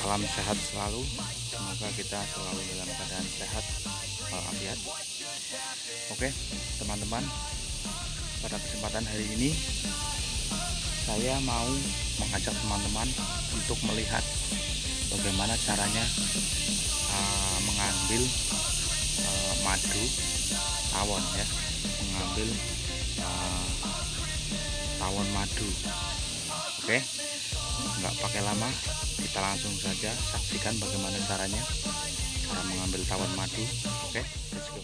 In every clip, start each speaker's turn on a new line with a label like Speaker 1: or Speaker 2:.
Speaker 1: Salam sehat selalu, semoga kita selalu dalam keadaan sehat walafiat. Oke teman-teman, pada kesempatan hari ini saya mau mengajak teman-teman untuk melihat bagaimana caranya mengambil madu tawon ya, mengambil tawon madu. Oke, nggak pakai lama, kita langsung saja saksikan bagaimana caranya cara mengambil tawon madu. Oke, let's go.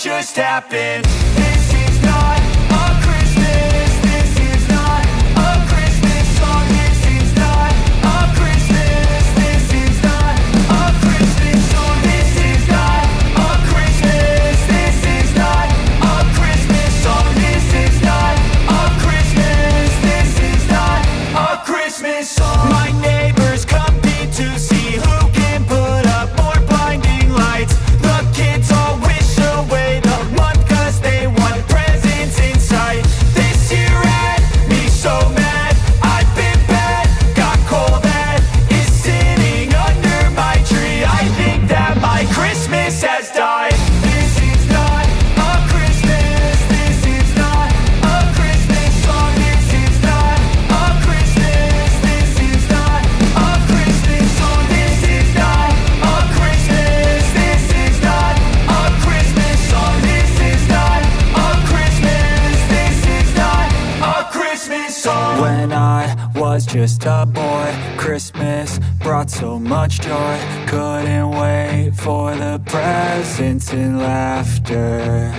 Speaker 2: Just happened. This is not a Christmas. This is not a Christmas song. This is not a Christmas. This is not a Christmas song. This is not a Christmas. This is not a Christmas song. This is not a Christmas. This is not a Christmas song. My neighbors compete to see who can put up more blinding lights. The kids all wish away the month 'cause they want presents in sight. This year had me so mad, I've been bad, got coal that is sitting under my tree. I think that my Christmas has died. This is not a Christmas. This is not a Christmas song. This is not a Christmas. This is not a Christmas song. This is not a Christmas. This is not a Christmas song. This is not a Christmas. This is not a Christmas song. When I was just a boy, Christmas brought so much joy. Couldn't wait for the presents and laughter.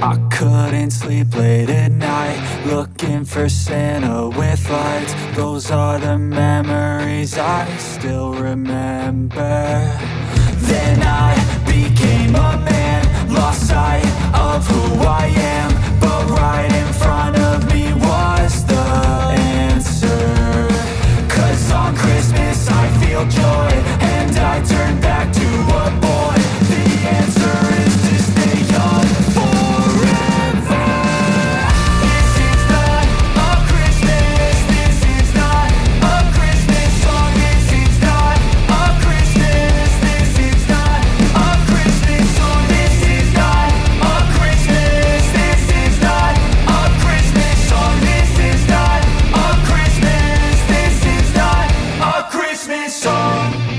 Speaker 2: I couldn't sleep late at night, looking for Santa with lights. Those are the memories I still remember. Then I became a man, lost sight of who I am, but right in front of me was the answer. 'Cause on Christmas I feel joy, Christmas song.